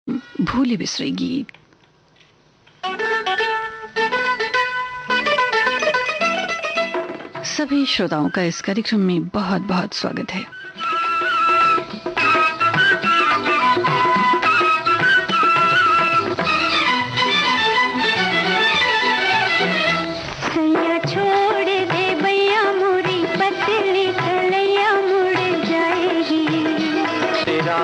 भूली बिसरी गीत। सभी श्रोताओं का इस कार्यक्रम में बहुत बहुत स्वागत है।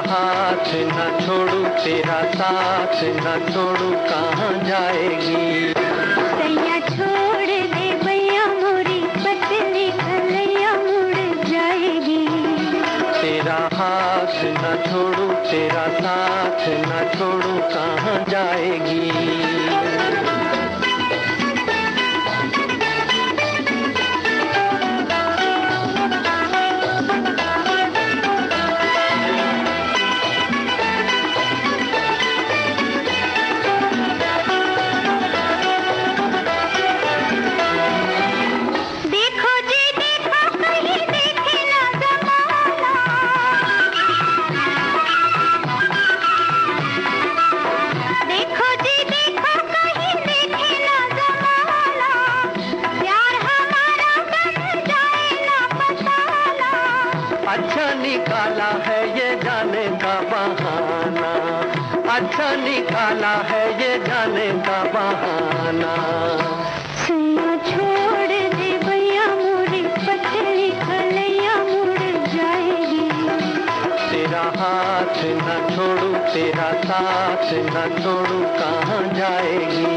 हाथ न छोड़ू तेरा साथ न छोड़ू कहाँ जाएगी। सैया छोड़ दे भैया मोरी पतली कलैया मुड़ जाएगी। तेरा हाथ न छोड़ू तेरा साथ न छोड़ू कहाँ जाएगी। अच्छा निकाला है ये जाने का बहाना। सैया छोड़ दे भैया मोरी पतली कलैया मुड़ जाएगी। तेरा हाथ न छोड़ू तेरा साथ न छोड़ू कहाँ जाएगी।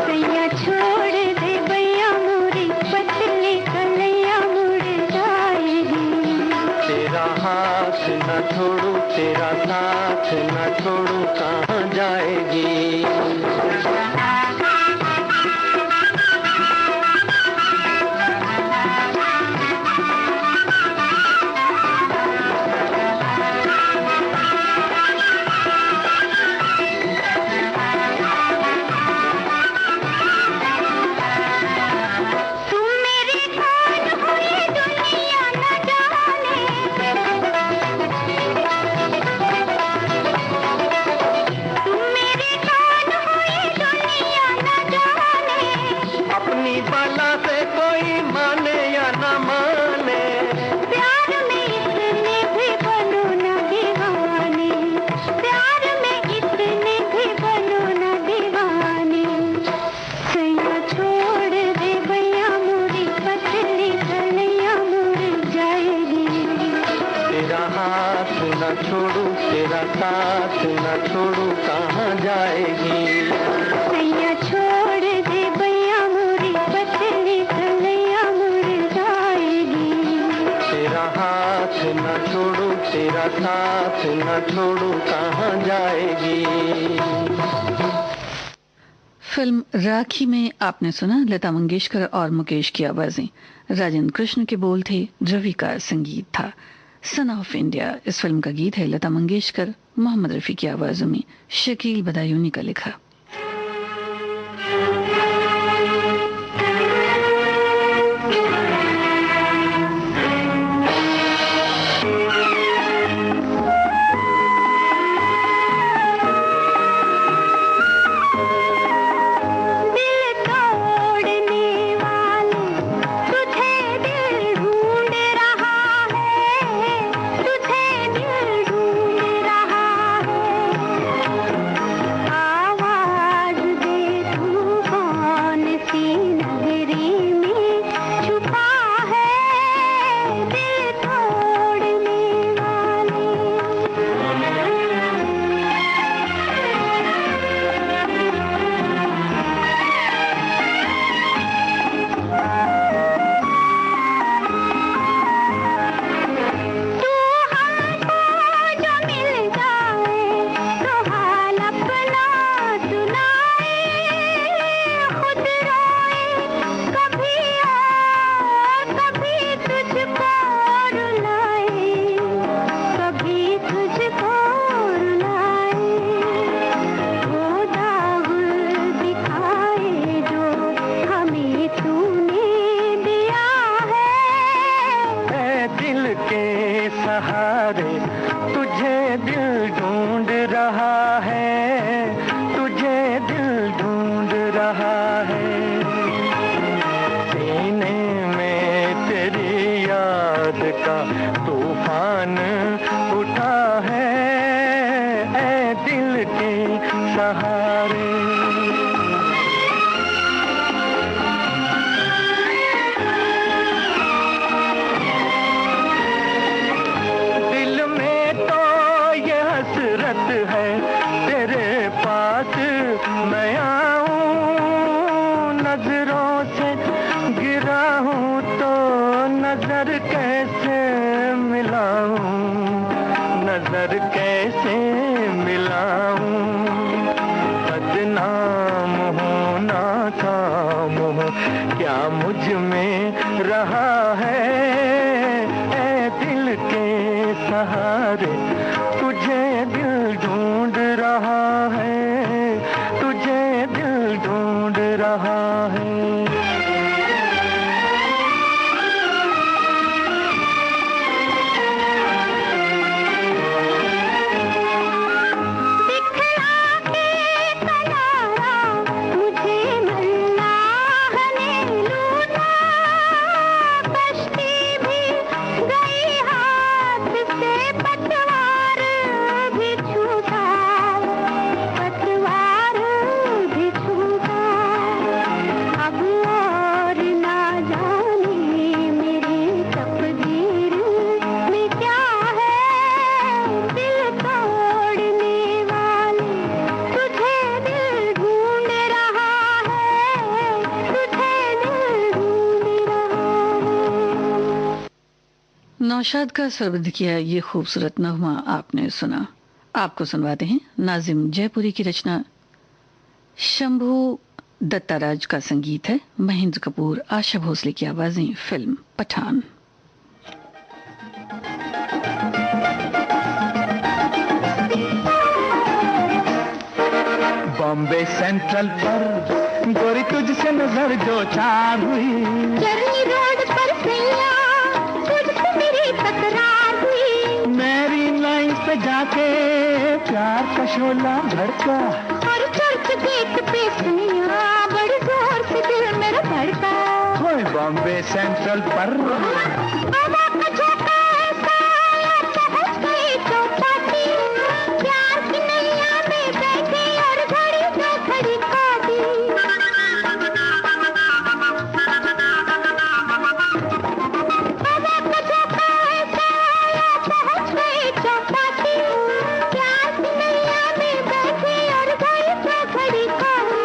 सैया छोड़ दे भैया मोरी पतली कलैया मुड़ जाएगी। तेरा हाथ न छोड़ू तेरा साथ न छोड़ू कहाँ जाएगी। छोड़ू तेरा साथ न छोड़ू कहाँ जाएगी। सैया छोड़ दे भैया मोरी पतली कलैया मुड़ जाएगी। तेरा हाथ न छोड़ू तेरा साथ न छोड़ू कहाँ जाएगी। फिल्म राखी में आपने सुना लता मंगेशकर और मुकेश की आवाजें। राजेंद्र कृष्ण के बोल थे, रवि का संगीत था। सन ऑफ इंडिया इस फिल्म का गीत है लता मंगेशकर मोहम्मद रफी की आवाजों में, शकील बदायूनी का लिखा। आवा है, तुझे दिल ढूंढ रहा है। सीने में तेरी याद का तूफान उठा है, ऐ दिल के सहारे। है तेरे पास मैं आऊं, नजरों से गिरा हूं तो नजर कैसे मिलाऊं, नजर कैसे मिलाऊं। बदनाम हूं नाकाम हूं, क्या मुझ में रहा है, ऐ दिल के सहारे। तुझे दिल ढूंढ रहा है, तुझे दिल ढूंढ रहा है। नौशाद का स्वरबद्ध किया ये खूबसूरत नगमा आपने सुना। आपको सुनवाते हैं नाजिम जयपुरी की रचना, शंभू दत्ताराज का संगीत है, महेंद्र कपूर, आशा भोसले की आवाजें, फिल्म पठान। बॉम्बे सेंट्रल पर गोरी तुझसे नजर जो चार हुई, चरनी रोड पर सैया तुझसे मेरी तकरार हुई। मेरी लाइन पे जाके प्यार का शोला भड़का, और चर्च गेट पे सैया बड़े जोर से दिल मेरा धड़का। कोई बॉम्बे सेंट्रल पर हवा का झोंका ऐसा आया, पहुंच गई चौपाटी। प्यार की नैया में बैठी और घड़ी जो खड़ी काटी। हवा का झोंका ऐसा आया, पहुंच गई चौपाटी। प्यार की नैया में बैठी और घड़ी जो खड़ी काटी।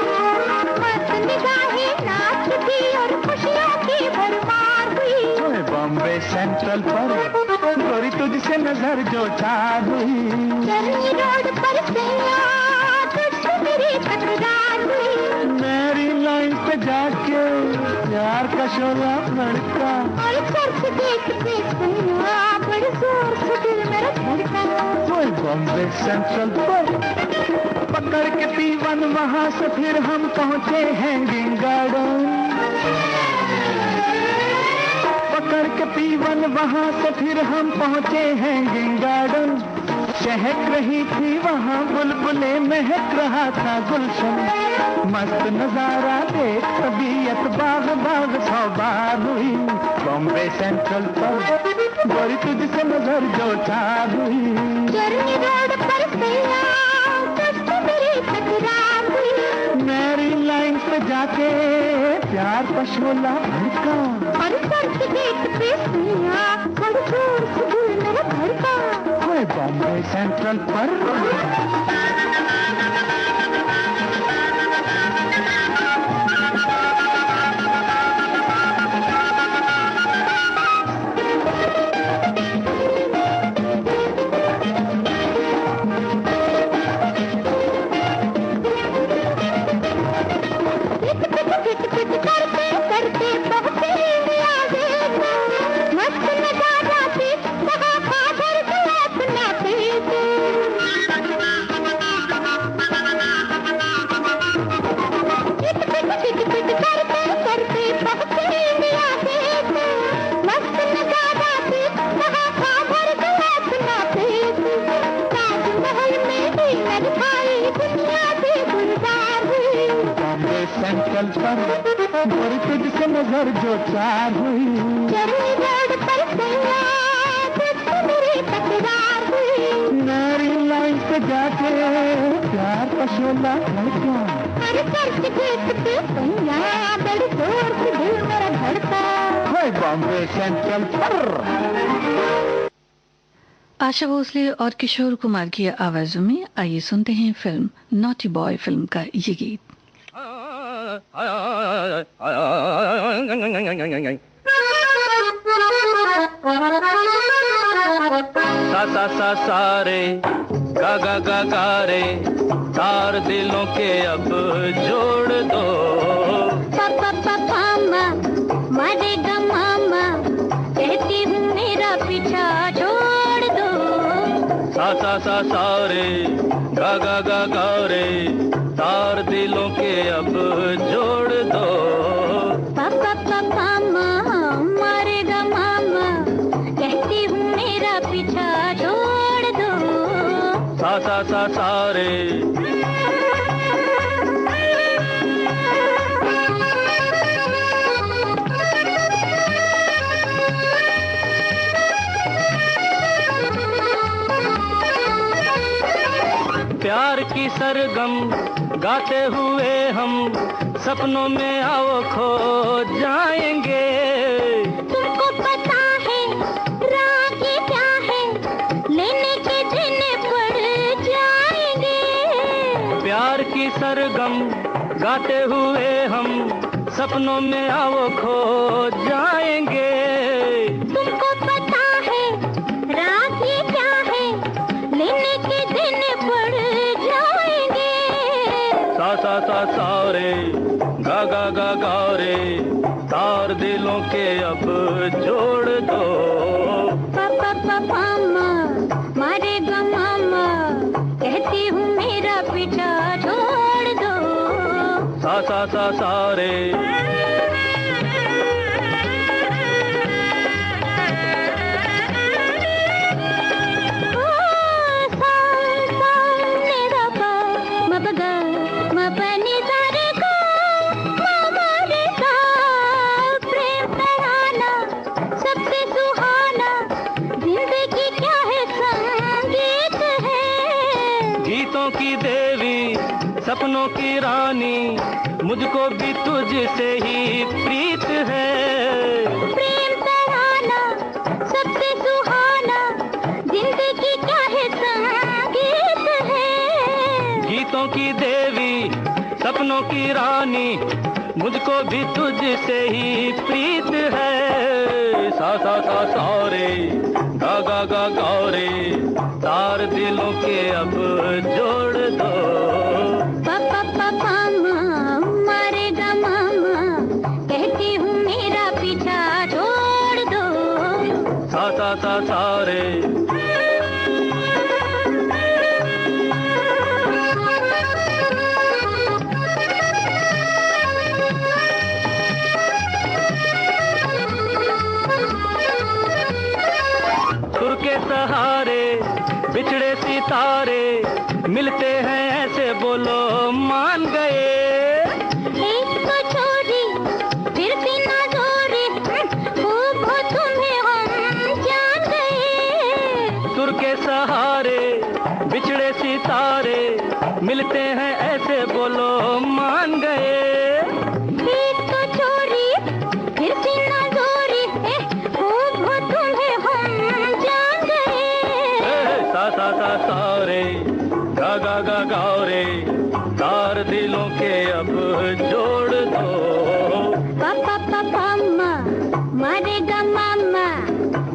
मस्त निगाहें नाचती और खुशियों की भरमार हुई। कोई बॉम्बे सेंट्रल पर गोरी तुझसे नजर जो चार हुई, चरनी रोड पर सैया तुझसे मेरी तकरार हुई। मेरी लाइन पे जाके प्यार का शोला भड़का, और चर्च गेट पे सैया बड़े जोर से दिल मेरा धड़का। कोई बॉम्बे सेंट्रल पर पकड़ के P1 वहां से फिर हम पहुंचे हैंगिंग गार्डन। पकड़ के P1 वहां से फिर हम पहुंचे हैंगिंग गार्डन। चहक रही थी वहां बुलबुलें, महक रहा था गुलशन। मस्त नजारा देख तबीयत बाग बाग सौ बार हुई। बॉम्बे सेंट्रल पर गोरी तुझसे नजर जो चार हुई, चरनी रोड पर सैया तुझसे मेरी तकरार हुई। मेरी लाइन पे जाके प्यार का शोला भड़का, और चर्च गेट पे सैया बड़े जोर से दिल मेरा धड़का। कोई बॉम्बे सेंट्रल पर पिट पिट करते करते पहुंचे इंडिया गेट। मस्त नजारा थी वहाँ का धर गया अपना पेट। दुनिया से गुलजार हुई। बॉम्बे सेंट्रल पर गोरी तुझसे नजर जो चार हुई। चरनी रोड पर सैया तुझसे मेरी तकरार हुई। नारी लाइन पे जाके प्यार का शोला धड़का। हर चर्च देखते सैया बड़ी जोर से दिल मेरा धड़का। है बॉम्बे सेंट्रल पर। आशा भोसले और किशोर कुमार की आवाजों में आइए सुनते हैं फिल्म नॉटी बॉय फिल्म का ये गीत। सा सा सा सारे गा गा गा गा रे तार दिलों के अब जोड़ दो। पापा पापा मारेगा मामा कहती हूँ मेरा पीछा छोड़ दो। सा सा सा सारे गा गा गा गा रे तार दिलों के अब जोड़ दो। पापा पापा मारेगा मामा कहती हूँ मेरा पीछा छोड़ दो। सा सा सा सारे प्यार की सरगम गाते हुए हम सपनों में आओ खो जाएंगे। तुमको पता है राह ये क्या है लेने के दिन पड़ जाएंगे। प्यार की सरगम गाते हुए हम सपनों में आओ खो जाएंगे। तुमको पता है राह ये क्या है लेने के दिन पड़ जाएंगे। सा सा सा सारे गा गा गा गा रे तार दिलों के अब जोड़ दो। पापा पापा मारेगा मामा कहती हूँ मेरा पीछा छोड़ दो। सा सा सा सारे सपनों की रानी मुझको भी तुझसे ही प्रीत है। प्रेम तराना सबसे सुहाना जिंदगी क्या है संगीत है। गीतों की देवी सपनों की रानी मुझको भी तुझसे ही प्रीत है। सा सा सा सारे गा गा गा गा रे तार दिलों के अब जोड़ दो। पापा पापा मारेगा मामा कहती हूँ मेरा पीछा छोड़ दो। सा सा सा सारे सुर के सहारे बिछड़े सितारे मिलते हैं ऐसे बोलो मान गए। एक तो छोरी फिर भी ना जोरी खूब हो तुम्हें हम जान गए। सुर के सहारे बिछड़े सितारे मिलते हैं ऐसे बोलो मान गए। एक तो छोरी फिर भी ना जोरी खूब हो तुम्हें हम जान गए। सा सा सा सारे गा गा गा गा रे तार दिलों के अब जोड़ दो। पापा पापा मारेगा मामा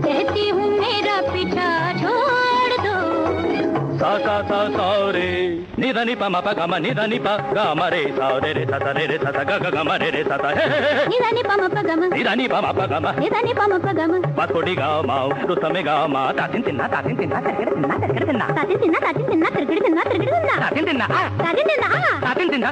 कहती हूँ मेरा पीछा छोड़ दो। सा सा सा सारे निदा नि पा मा पा गा मा निदा नि पा गा मा रे सा रे सा गा गा गा मा रे सा ता हे निदा नि पा मा पा गा मा निदा नि पा मा पा गा मा निदा नि पा मा पा गा मा पा थोड़ी गा मा रू तमे गा मा तातिन तिन्ना तातिन तिन्ना तरगड़ तिन्ना तरगड़ तिन्ना तातिन तिन्ना तातिन तिन्ना तरगड़ तिन्ना तरगड़ तिन्ना तातिन तिन्ना तातिन तिन्ना तातिन तिन्ना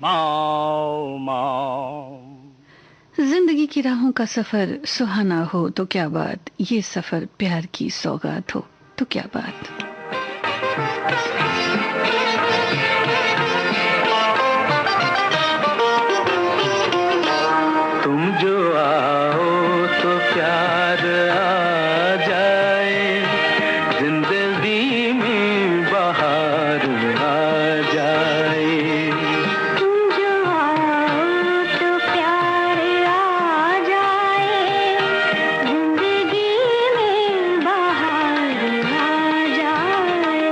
माओ माओ। जिंदगी की राहों का सफर सुहाना हो तो क्या बात, ये सफर प्यार की सौगात हो तो क्या बात। तुम जो आओ तो प्यार आ जाए, जिंदगी में बहार आ जाए। तुम जो आओ तो प्यार आ जाए, जिंदगी में बहार आ जाए।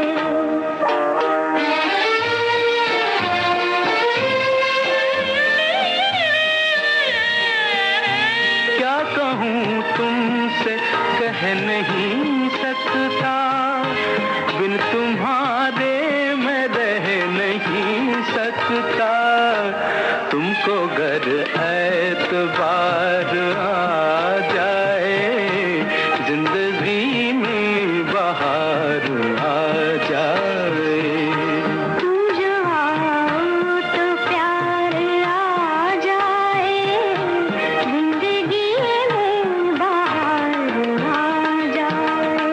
क्या कहूँ तुमसे कह नहीं सकता, बिन तुम्हारे मैं रह नहीं सकता। तुमको गर एतबार आ जाए, जिंदगी में बहार आ जाए। तुम जो आओ तो प्यार आ जाए, जिंदगी में बहार आ जाए।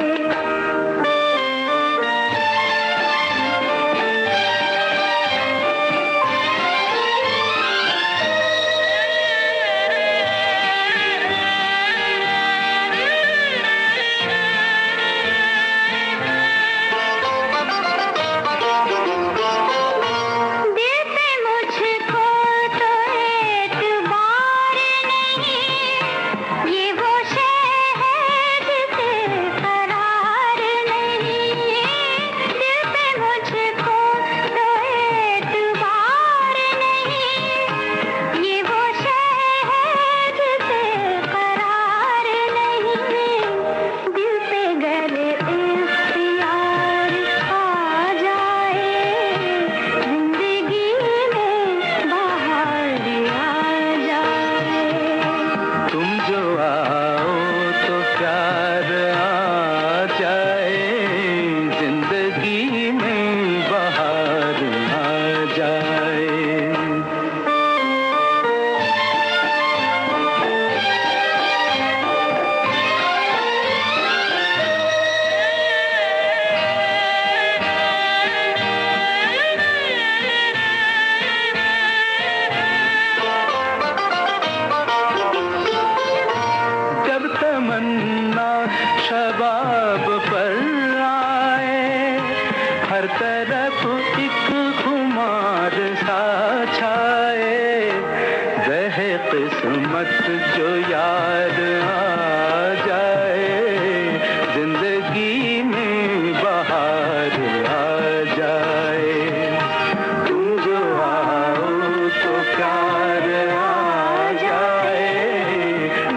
दिल पे मुझको तो एतबार नहीं, ये वो शहर जिसे करार नहीं। दिल पे मुझको तो एतबार नहीं, ये वो शहर जिसे करार नहीं। दिल पे गर इख्तियार आ जाए, जिंदगी में बहार आ जाए। तुम जो आओ तो प्यार आ जाए, जिंदगी में बहार आ जाए। जब तमन्ना शबाब पर आए, हर तरफ एक खुमार सा छाए। रहे किस्मत जो यार आ जाए, जिंदगी में बहार आ जाए। तुम जो आओ तो प्यार आ जाए,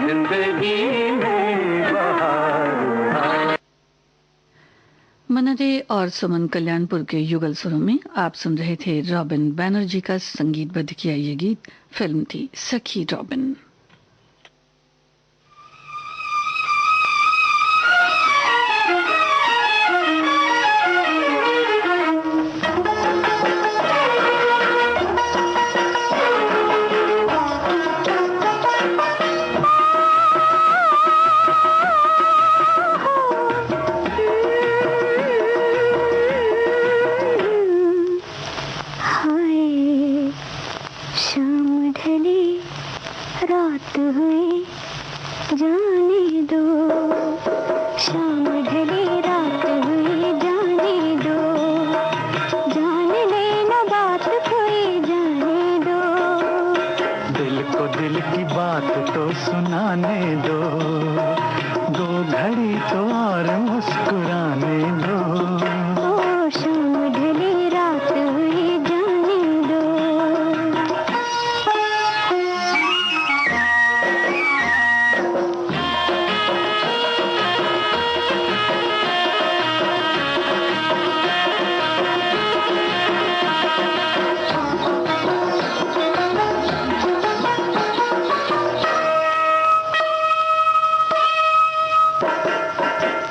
जिंदगी में बहार आ। मन्ना डे और सुमन कल्याणपुर के युगल सुरों में आप सुन रहे थे रॉबिन बैनर्जी का संगीतबद्ध किया ये गीत। फिल्म थी सखी रॉबिन। हाय शाम ढली रात हुई, जाने दो। शाम ढली रात हुई, जाने दो। जान लेना बात कोई, जाने दो। दिल को दिल की बात तो सुनाने दो, दो घड़ी तो और मुस्कुराने दो। ओ शाम ढली रात हुई, जाने दो।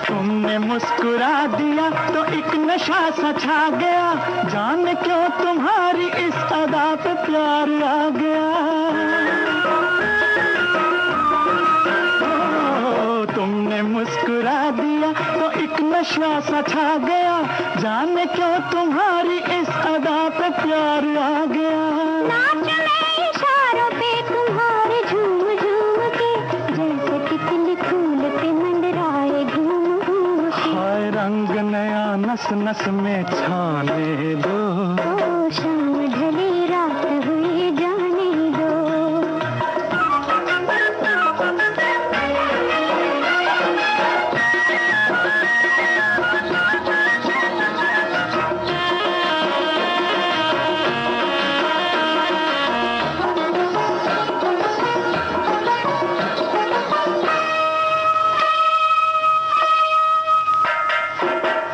तुमने मुस्कुरा दिया तो एक नशा सा छा गया, जान क्यों तुम्हारी इस अदा पे प्यार आ गया। नशा सा छा गया, जाने क्यों तुम्हारी इस अदा पे प्यार आ गया। नाच में इशारों पे तुम्हारे झूम झूम के, जैसे तितली फूल पे मंडराए घूम घूम के। हाय रंग नया नस नस में छाने दो, ओ शाम ढली रात हुई जाने दो।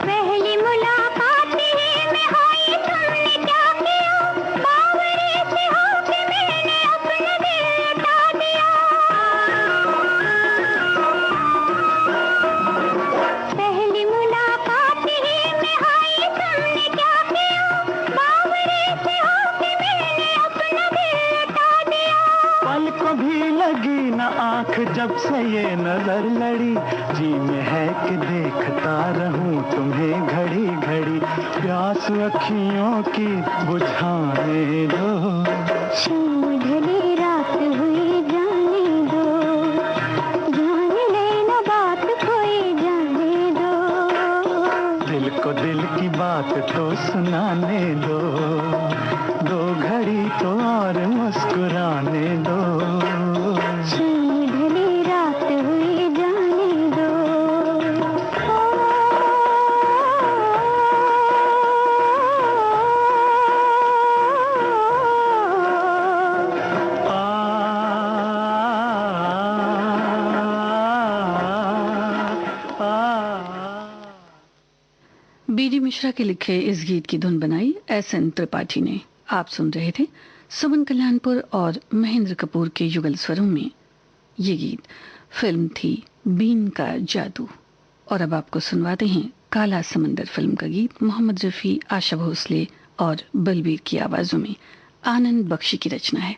पहली मुलाकात ही में हुई तुमने क्या किया, बावरे से होके मैंने अपना दिल लुटा दिया। पहली मुलाकात ही में हुई तुमने क्या किया, बावरे से होके मैंने अपना दिल लुटा दिया। पल को भी लगी न आंख जब से ये नजर लड़ी, जी में है कि देखता रहूं तुम्हें घड़ी घड़ी, प्यास अखियों की बुझाने दो। शाम ढली रात हुई जाने दो, जाने लेना बात कोई जाने दो। दिल को दिल की बात तो सुनाने दो, दो घड़ी तो और मुस्कुराने दो। शाम ढली रात हुई जाने दो। बीडी मिश्रा के लिखे इस गीत की धुन बनाई एसएन त्रिपाठी ने। आप सुन रहे थे सुमन कल्याणपुर और महेंद्र कपूर के युगल स्वरों में। ये गीत फिल्म थी बीन का जादू। और अब आपको सुनवाते हैं काला समंदर फिल्म का गीत मोहम्मद रफी, आशा भोसले और बलबीर की आवाजों में। आनंद बख्शी की रचना है।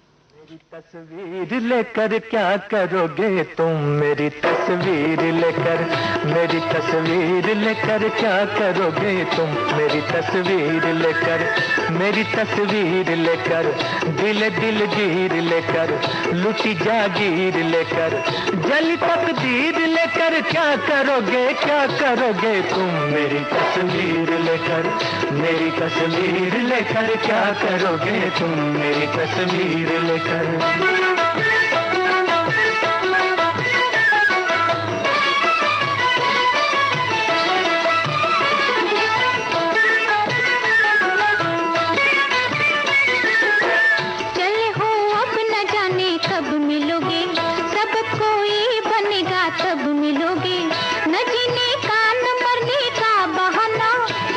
मेरी तस्वीर लेकर क्या करोगे तुम, मेरी तस्वीर लेकर, मेरी तस्वीर लेकर क्या करोगे तुम, मेरी तस्वीर लेकर, मेरी तस्वीर लेकर, दिल दिल गिर लेकर, लुटी जागीर लेकर, जली तकदीर लेकर क्या करोगे तुम, मेरी तस्वीर लेकर, मेरी तस्वीर लेकर क्या करोगे तुम, मेरी तस्वीर लेकर। चले हो अब न जाने कब मिलोगे, सब कोई बनेगा तब मिलोगे, न जीने का न मरने का बहाना,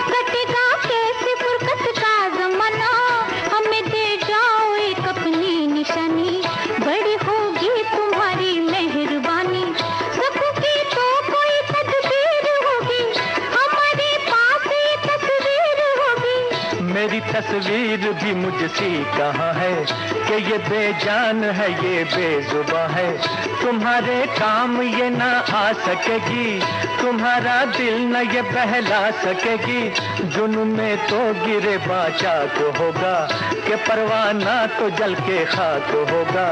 कटेगा कैसे फुर्सत का जमाना, हमें दे जाओ एक अपनी निशानी, बड़ी होगी तुम्हारी मेहरबानी, सबकी तो कोई तदबीर होगी, हमारे पास ये तस्वीर होगी। मेरी तस्वीर भी मुझसी कहाँ है कि ये बेजान है ये बेजुबां है, तुम्हारे काम ये ना आ सकेगी, तुम्हारा दिल न ये बहला सकेगी, जुनून में तो गिरे बाचाक होगा कि परवाना तो जल के खाक होगा,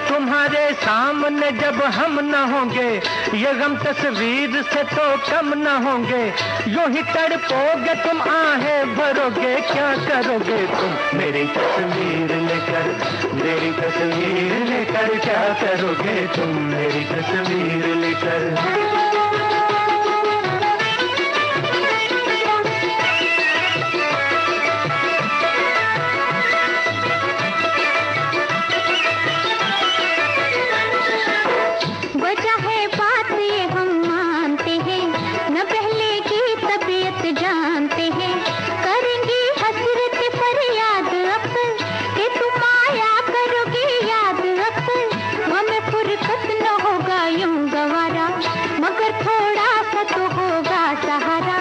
तुम्हारे सामने जब हम न होंगे ये गम तस्वीर से तो कम न होंगे, यूं ही तड़पोगे तुम आहें भरोगे, क्या करोगे तुम, मेरी तस्वीर लेकर, मेरी तस्वीर लेकर क्या करोगे तुम, मेरी तस्वीर लेकर। वजह है बात ये हम मानते हैं, न पहले की तबीयत जानते हैं, करेंगे हसरत पर याद अक्सर कि तुम आया करोगे याद अक्सर, हमें फुर्सत न होगा यूं गवारा, मगर थोड़ा सा तो होगा सहारा,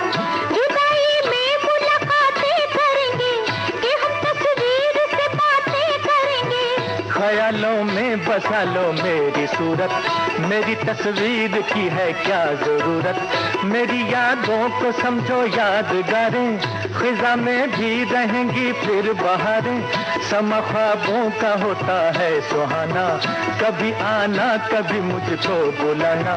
जुदाई में मुलाकातें करेंगे कि हम तस्वीर से बातें करेंगे, ख्यालों में बसा लो मेरी तेरी सूरत, मेरी तस्वीर की है क्या जरूरत। मेरी यादों को समझो यादगारें, खिजा में भी रहेंगी फिर बहारें। समा ख्वाबों का होता है सुहाना, कभी आना कभी मुझको बुलाना।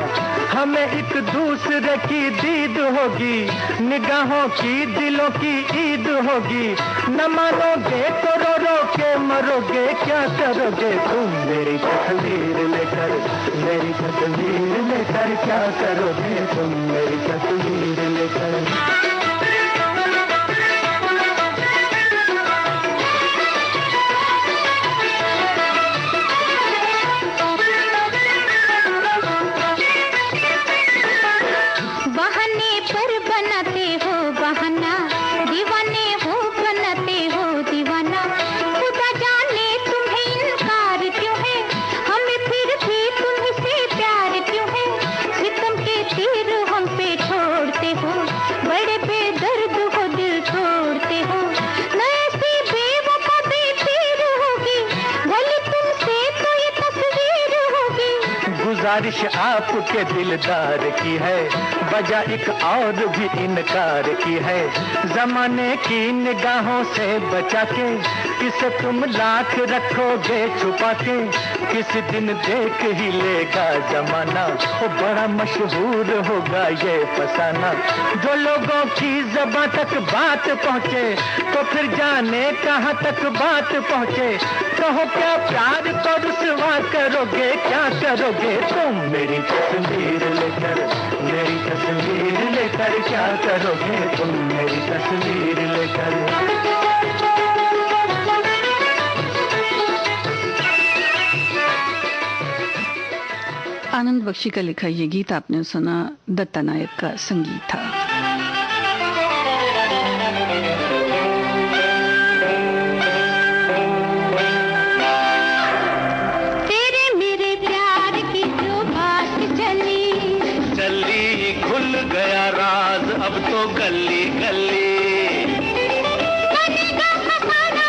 हमें एक दूसरे की दीद होगी, निगाहों की दिलों की ईद होगी। न मानोगे तो रो रो के मरोगे, क्या करोगे तुम मेरी तस्वीर लेकर, मेरी तस्वीर लेकर क्या करोगे तुम मेरी तस्वीर लेकर। गुजारिश आपके दिलदार की है, वजह एक और भी इनकार की है। जमाने की निगाहों से बचा के किसे तुम लाख रखोगे छुपा के, किसी दिन देख ही लेगा जमाना, वो बड़ा मशहूर होगा ये फसाना। जो लोगों की ज़बां तक बात पहुँचे तो फिर जाने कहाँ तक बात पहुँचे। कहो क्या प्यार तो रुसवा करोगे, क्या करोगे तुम मेरी तस्वीर लेकर, मेरी तस्वीर लेकर क्या करोगे तुम मेरी तस्वीर लेकर। आनंद बख्शी का लिखा ये गीत आपने सुना, दत्ता नायक का संगीत था। तेरे मेरे प्यार की जो बात चली, चली खुल गया राज अब तो गली गली। बनेगा फसाना,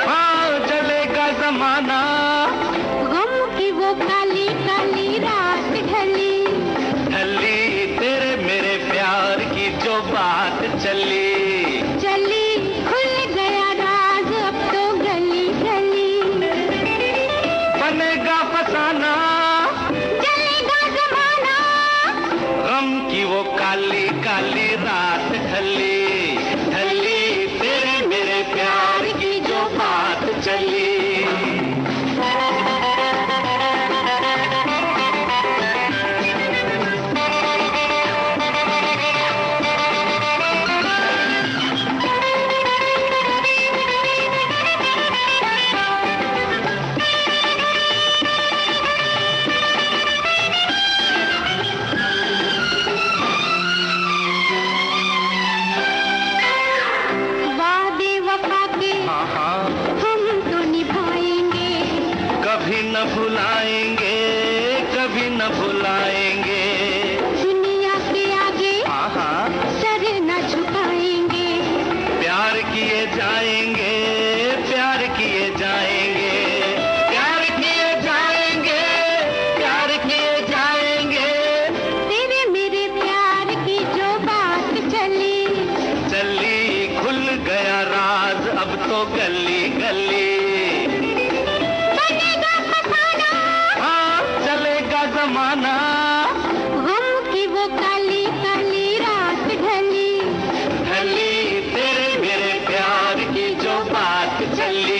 हाँ चलेगा जमाना, गम की वो काली काली रात ढली, ढली तेरे मेरे प्यार की जो बात चली, चली खुल गया राज अब तो गली गली। बनेगा फसाना, चलेगा जमाना, गम की वो काली काली रात ढली, ढली तेरे मेरे प्यार की जो बात चली। वादे वफा के हम तो निभाएंगे, कभी न भुलाएंगे, कभी न भुलाएंगे। दुनिया के आगे आहा सर न झुकाएंगे, प्यार किए जाएंगे, प्यार किए जाएंगे, प्यार किए जाएंगे, प्यार किए जाएंगे। तेरे मेरे प्यार की जो बात चली, चली खुल गया राज अब तो गली गली। बनेगा फसाना, हाँ चलेगा जमाना, गम की वो काली काली रात ढली, ढली तेरे मेरे प्यार की जो बात चली।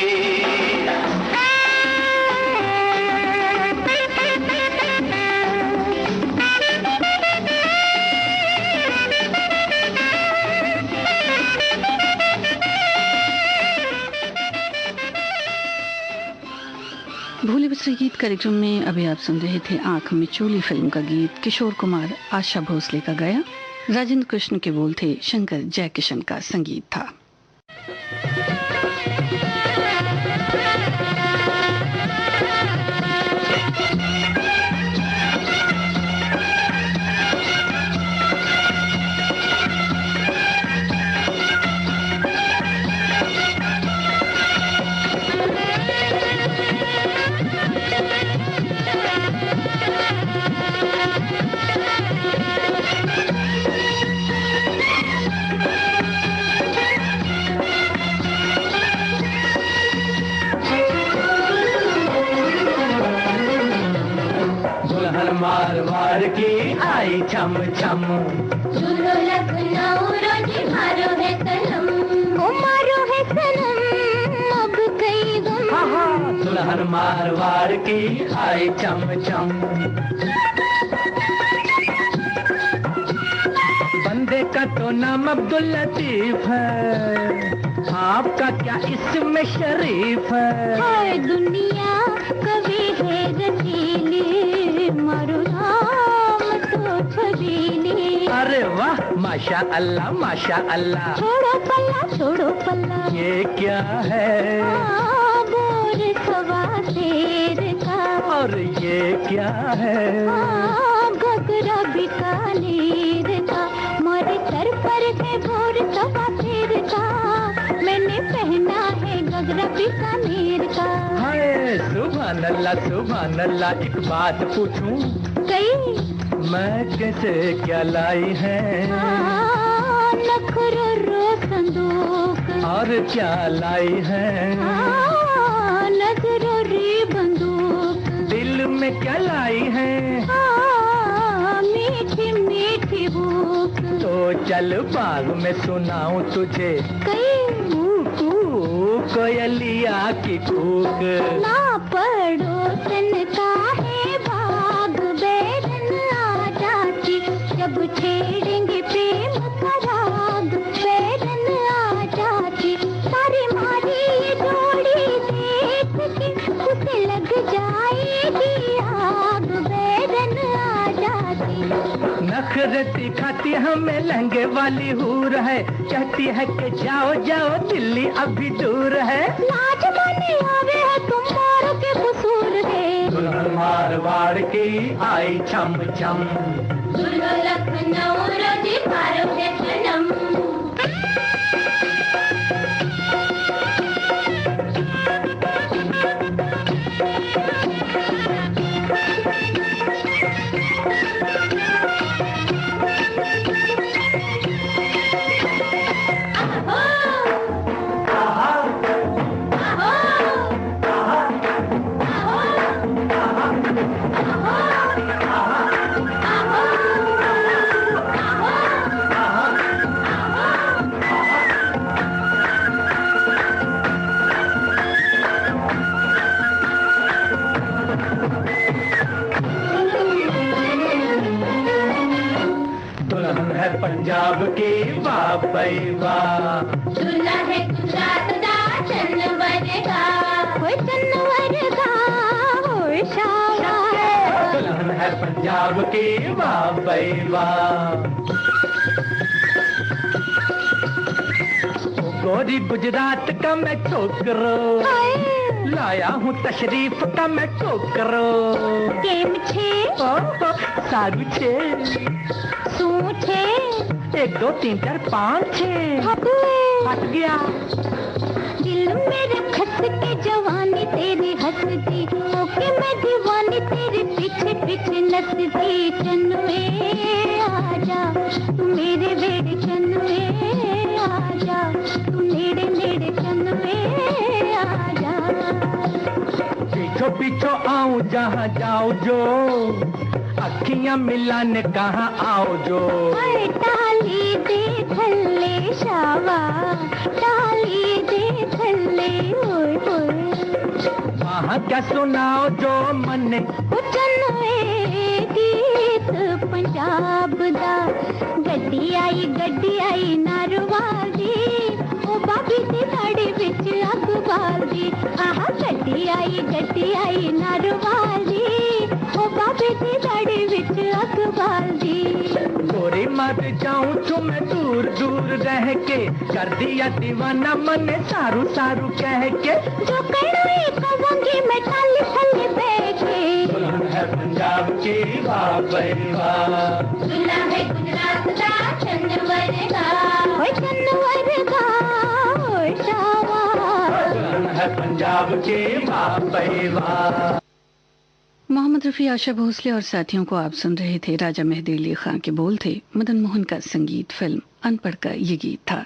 भूले बिसरे गीत कार्यक्रम में अभी आप सुन रहे थे आंख में चोली फिल्म का गीत किशोर कुमार आशा भोसले का गाया। राजेंद्र कृष्ण के बोल थे, शंकर जयकिशन का संगीत था। मारवाड़ की आई छम छम। सुनो लखनऊ रोज मारो है सनम, ओ मारो है सनम अब कई गम। हाँ हाँ दुल्हन मारवाड़ की आई छम छम। बंदे का तो नाम अब्दुल लतीफ है, आपका क्या इसमें शरीफ है। हाय दुनिया कभी है रसीली, मारो नाम तो छबीली। अरे वाह माशा अल्लाह माशा अल्लाह। छोड़ो पल्ला छोड़ो पल्ला, ये क्या है? बोर सवा शेर का। और ये क्या है? घगरा बीकानेर का, मारे सर पर है बोर सवा शेर का। मैंने पहना है घगरा बीकानेर का। हाय सुभान अल्लाह, एक बात पूछूं? कई मैं कैसे क्या लाई है? नखरो रो संदूक, और क्या लाई है? नजरो रे बंदूक। दिल में क्या लाई है? मीठी मीठी भूख। तो चल बाग में सुनाऊं तुझे कई कोयलिया की कूक। ना पड़ोसन का है बाग, बैरन आ जाती जब छेड़ेंगे प्रेम का राग। बैरन आ जाती सारी मारी ये जोड़ी देख के, उसे लग जाएगी आग। बैरन आ जाती नखरे दिखाती हमें लहंगे वाली हूर है, कहती है कि जाओ जाओ दिल्ली अभी दूर है। लाज माने आवे है तुम्हारों के कसूर है। दुल्हन मारवाड़ की आई छम छम। सुनो लखनऊ रोज मारो है सनम। पंजाब की वाह भाई वाह। दूल्हा है गुजरात दा चन्नवर का, होए चन्नवर का होए शावा। दुल्हन है पंजाब की वाह भाई वाह। गोरी गुजरात का मैं छोकरो, लाया हूँ तशरीफ का मैं छोकरो। केम छे सारू छे, सू छे, 1 2 3 4 5 6 हट गया। दिल मेरे खस के जवानी तेरी हंसती, ओके मैं दीवानी तेरे पीछे पीछे नचती। चन्नुए आजा तू मेरे बेड़े, चन्नुए आजा तू नेड़े नेड़े, चन्नुए आजा। पीछो पीछो आऊं जहाँ जाओ जो, अखियां मिलाने कहाँ आओ जो। टाली दे थल्ले शावा, टाली दे थल्ले होए होए। वहाँ क्या सुनाओ जो मन चन्नुए गीत पंजाब दा। गड्डी आई नारवाल दी, ओ बाबी दी साड़ी विच अग बाल दी। आहा गड्डी आई नारवाल दी, ओ बाबी दी साड़ी विच अग बाल दी। गोरी मर जाऊं तो मैं दूर दूर रह के, कर दिया दीवाना मन सारू सारू कह के। जो कड़ोई कहूंगी मैं टाली थल्ले बैठे। दुल्हन है पंजाब की वाह भाई वाह। दूल्हा है गुजरात दा चन्नवर का, होए चन्नवर का होए शावा। दुल्हन है पंजाब की वाह भाई वाह। मोहम्मद रफ़ी, आशा भोसले और साथियों को आप सुन रहे थे। राजा मेहदी अली खां के बोल थे, मदन मोहन का संगीत, फिल्म अनपढ़ का ये गीत था।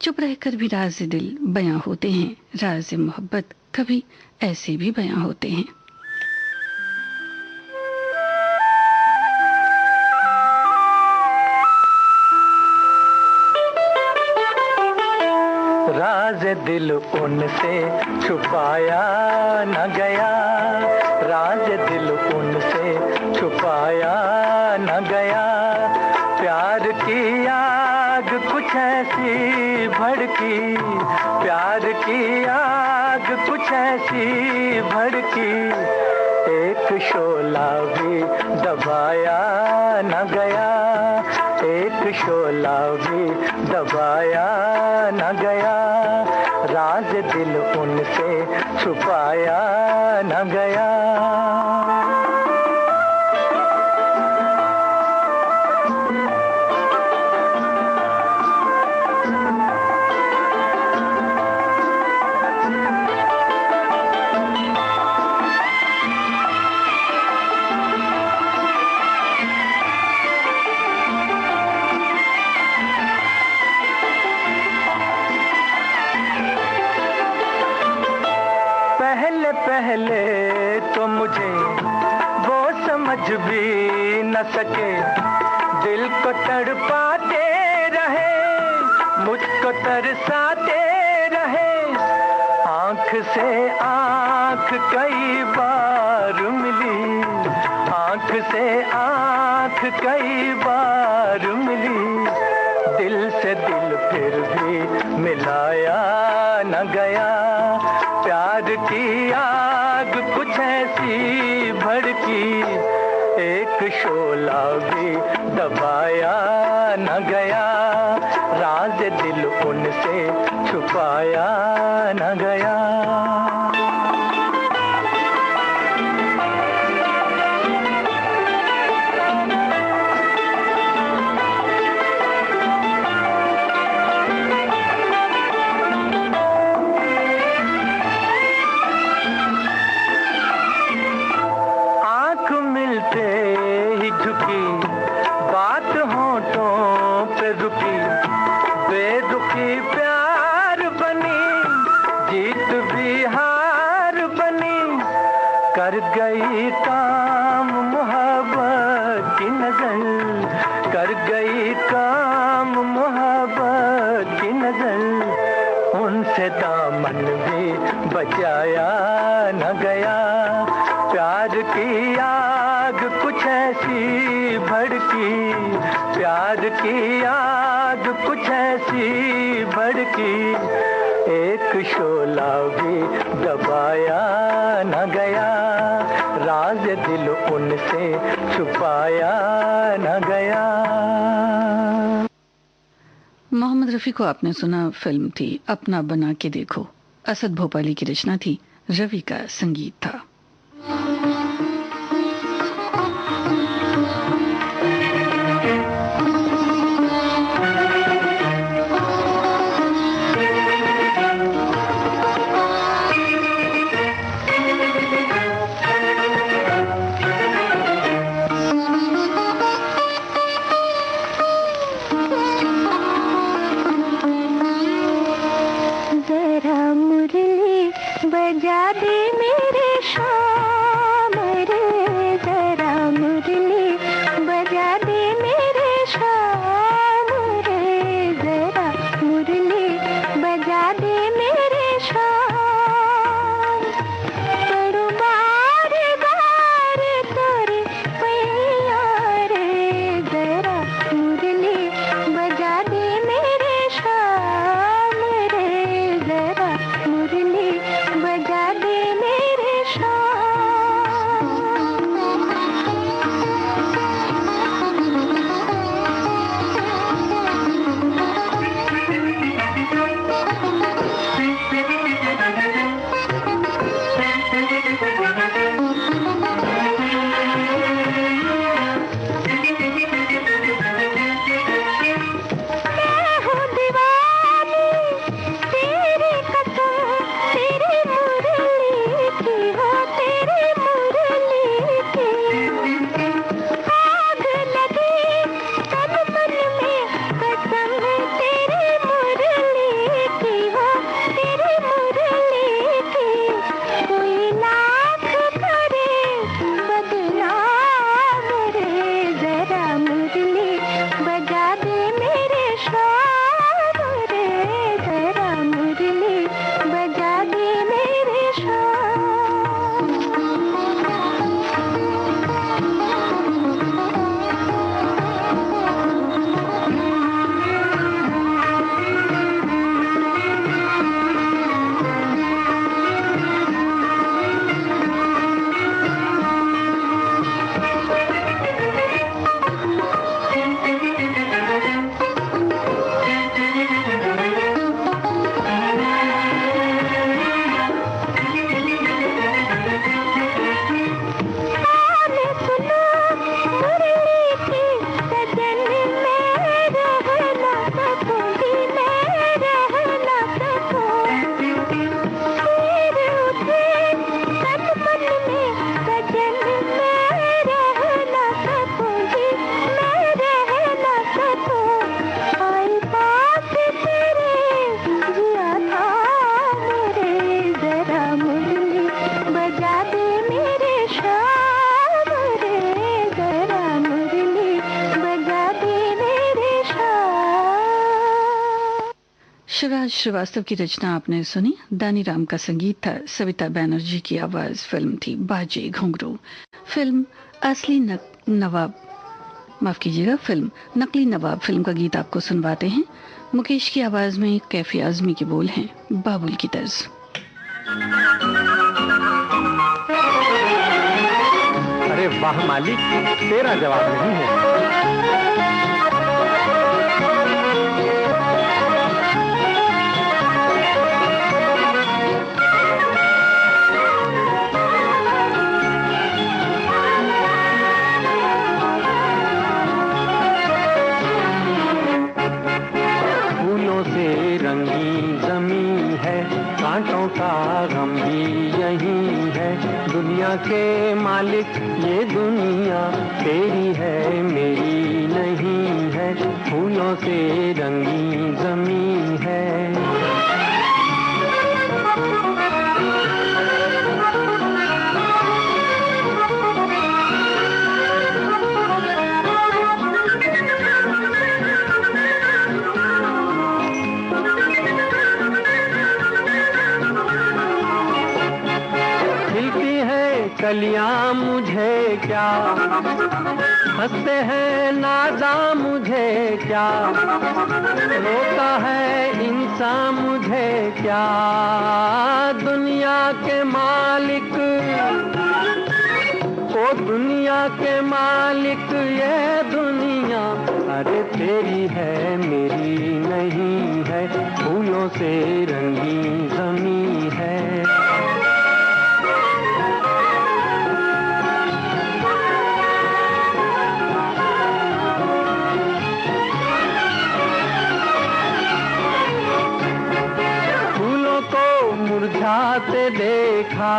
चुप रहकर भी राज दिल बयां होते हैं, राज मोहब्बत कभी ऐसे भी बयां होते हैं। दिल उनसे छुपाया न गया, राज दिल उनसे छुपाया न गया। प्यार की आग कुछ ऐसी भड़की, प्यार की आग कुछ ऐसी भड़की, एक शोला भी दबाया न गया, एक शोला भी दबाया न गया। राज दिल उनसे छुपाया न गया। पहले तो मुझे वो समझ भी न सके, दिल को तड़पाते रहे, मुझको तरसाते रहे। आंख से आंख कई बार मिली, आंख से आंख कई बार मिली, दिल से दिल फिर भी मिलाया न गया। प्यार की आग कुछ ऐसी भड़की, एक शोला भी दबाया न गया, राज दिल उनसे छुपाया न गया। कर गई काम मोहब्बत की नजर, कर गई काम मोहब्बत की नजर, उनसे दामन भी बचाया न गया। प्यार की आग कुछ ऐसी भड़की, प्यार की आग कुछ ऐसी भड़की, एक शोला भी दबाया न गया, राज दिल उनसे छुपाया न गया। मोहम्मद रफ़ी को आपने सुना, फिल्म थी अपना बना के देखो। असद भोपाली की रचना थी, रवि का संगीत था। बजा दे मेरे शिवराज श्रीवास्तव की रचना आपने सुनी, दानीराम का संगीत था, सविता बनर्जी की आवाज। फिल्म थी बाजे घुंघरू। फिल्म असली नवाब, माफ कीजिएगा, फिल्म नकली नवाब फिल्म का गीत आपको सुनवाते हैं। मुकेश की आवाज में कैफी आजमी के बोल हैं, बाबुल की तर्ज। अरे वाह मालिक, तेरा जवाब नहीं है। कांटों का गम भी यही है। दुनिया के मालिक ये दुनिया तेरी है मेरी नहीं है। फूलों से रंगी जमीन है। कलियां मुझे क्या, हंसते हैं नादा मुझे क्या, रोता है इंसान मुझे क्या। दुनिया के मालिक, ओ दुनिया के मालिक ये दुनिया अरे तेरी है मेरी नहीं है। फूलों से रंगी ज़मीं है। मुरझाते देखा,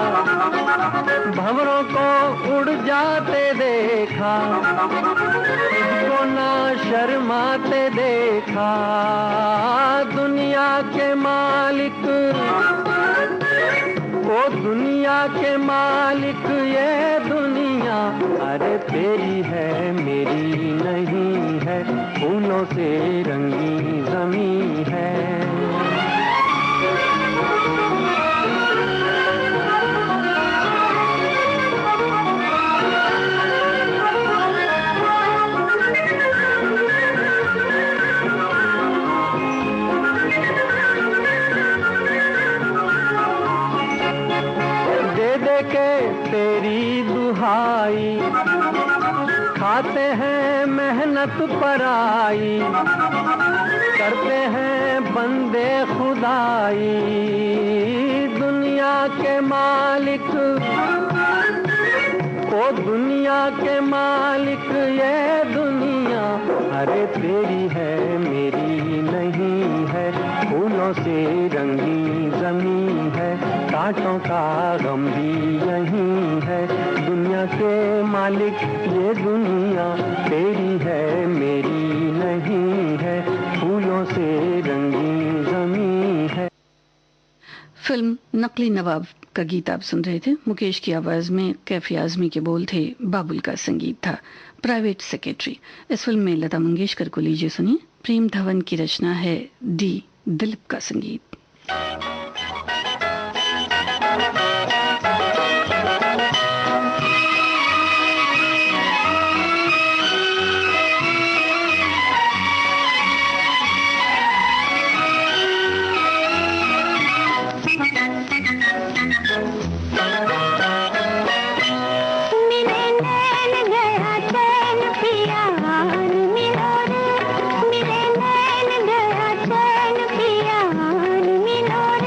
भंवरों को उड़ जाते देखा, तुझको ना शर्माते देखा। दुनिया के मालिक, ओ दुनिया के मालिक ये दुनिया अरे तेरी है मेरी नहीं है। फूलों से रंगी ज़मीं है। तेरी दुहाई खाते हैं मेहनत पराई, करते हैं बंदे खुदाई। दुनिया के मालिक, ओ दुनिया के मालिक ये दुनिया अरे तेरी है मेरी नहीं है। फूलों से रंगी ज़मीं है। कांटों का गम भी यही है। दुनिया के मालिक ये दुनिया तेरी है मेरी नहीं है। फूलों से रंगी ज़मीं है। फिल्म नकली नवाब का गीत आप सुन रहे थे। मुकेश की आवाज में कैफी आजमी के बोल थे, बाबुल का संगीत था, प्राइवेट सेक्रेटरी। इस फिल्म में लता मंगेशकर को लीजिए सुनिए। प्रेम धवन की रचना है, डी दिलीप का संगीत। मिलो रे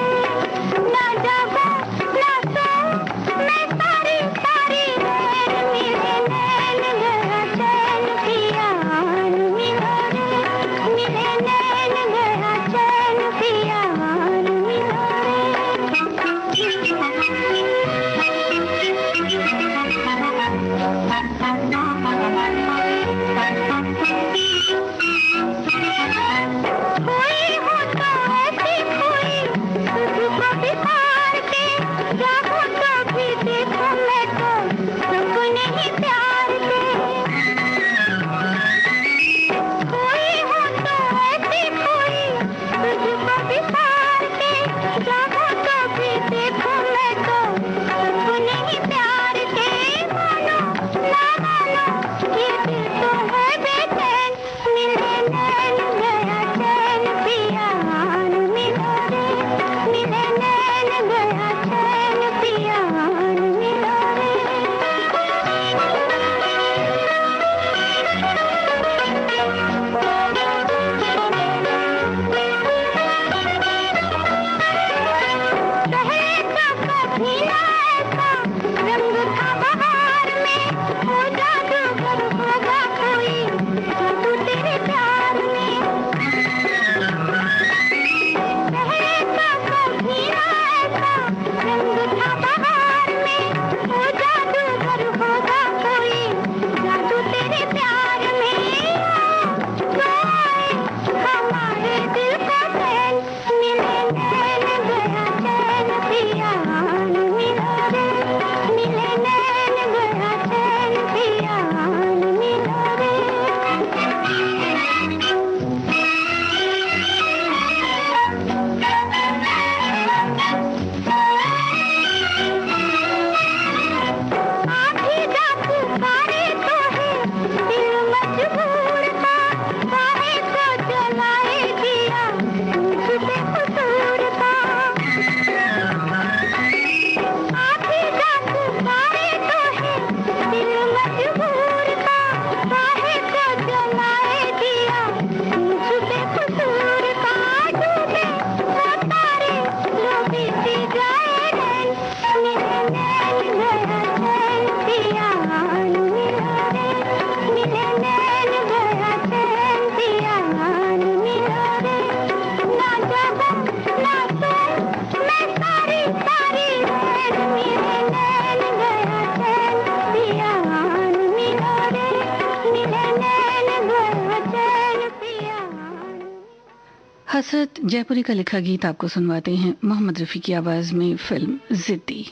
असद जयपुरी का लिखा गीत आपको सुनवाते हैं मोहम्मद रफी की आवाज में फिल्म जिद्दी।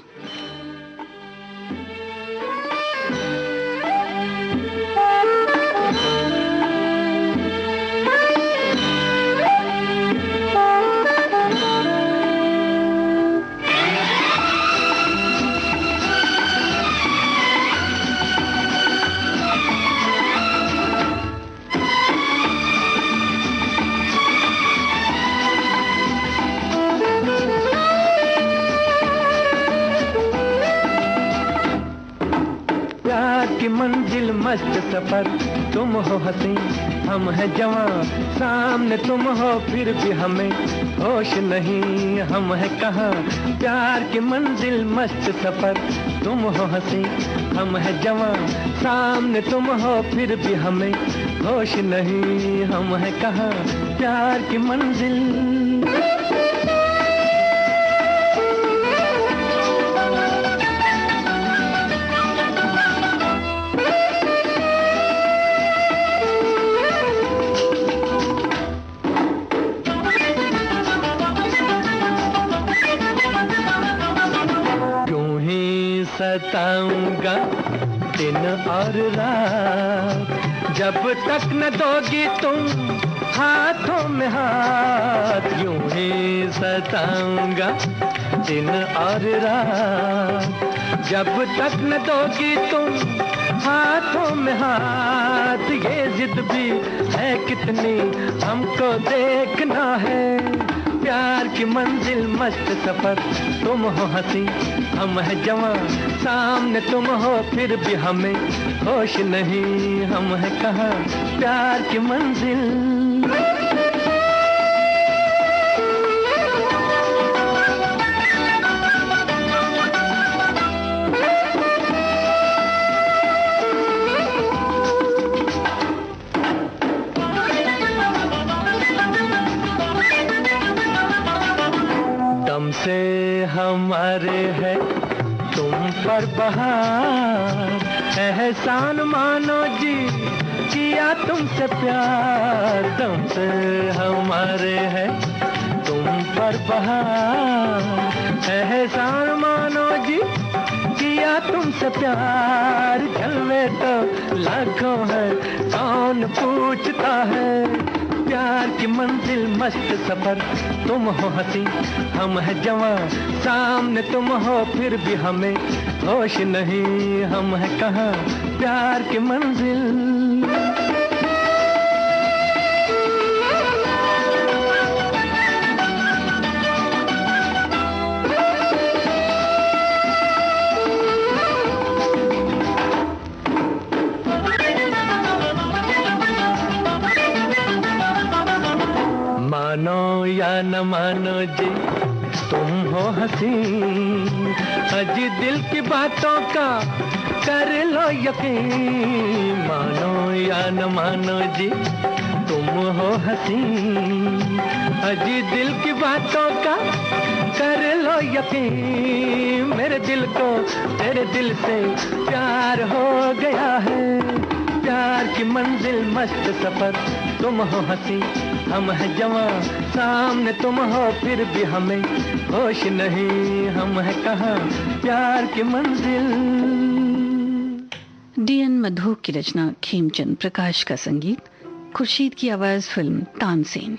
मंजिल मस्त सफर तुम हो हंसी हम हैं जवां, सामने तुम हो फिर भी हमें होश नहीं, हम हैं कहाँ। प्यार की मंजिल मस्त सफर तुम हो हंसी हम हैं जवां, सामने तुम हो फिर भी हमें होश नहीं, हम हैं कहाँ। प्यार की मंजिल सताऊंगा दिन और रात, जब तक न दोगी तुम हाथों में हाथ। यूं ही सताऊंगा दिन और रात, जब तक न दोगी तुम हाथों में हाथ। ये जिद भी है कितनी हमको देखना है, प्यार की मंजिल मस्त सफर तुम हो हंसी हम हैं जवां, सामने तुम हो फिर भी हमें होश नहीं, हम हैं कहाँ। प्यार की मंजिल से हमारे है तुम पर बहार, एहसान मानो जी किया तुमसे प्यार। दम से हमारे है तुम पर बहार, एहसान मानो जी किया तुमसे प्यार। जलवे तो लाखों है कौन पूछता है, प्यार की मंजिल मस्त सफर तुम हो हंसी हम हैं जवां, सामने तुम हो फिर भी हमें होश नहीं, हम हैं कहाँ। प्यार की मंजिल मानो या न मानो जी तुम हो हंसी, अजी दिल की बातों का कर लो यकीन। मानो या न मानो जी तुम हो हंसी, अजी दिल की बातों का कर लो यकीन। मेरे दिल को तेरे दिल से प्यार हो गया है, प्यार की मंजिल मस्त सफर तुम हो हंसी हम हैं जवां, सामने तुम हो फिर भी हमें होश नहीं, हम हैं कहाँ। प्यार की मंजिल। डीएन मधोक की रचना, खेमचंद प्रकाश का संगीत, खुर्शीद की आवाज, फिल्म तानसेन।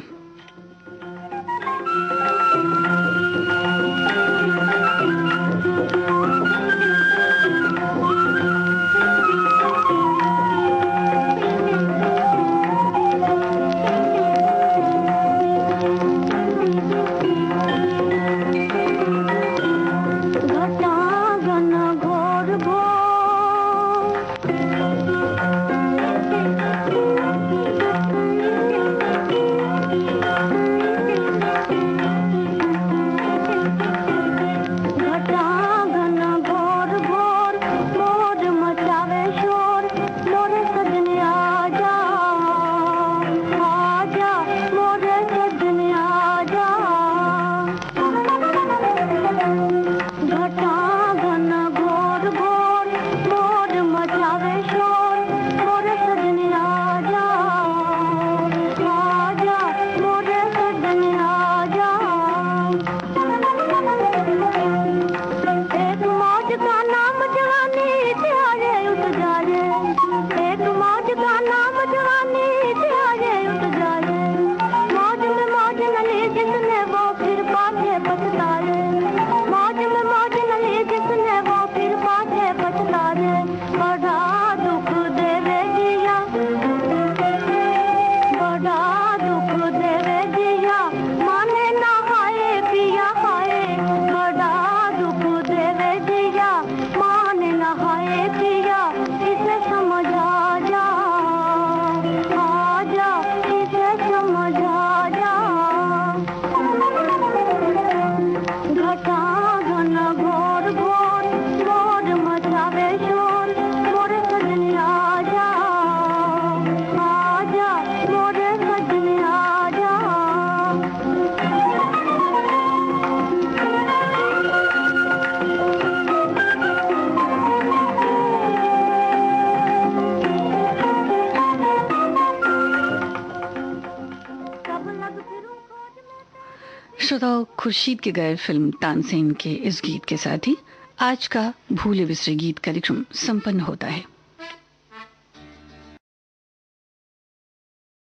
श्रोताओं, खुर्शीद के गाए फिल्म तानसेन के इस गीत के साथ ही आज का भूले बिसरे गीत कार्यक्रम संपन्न होता है।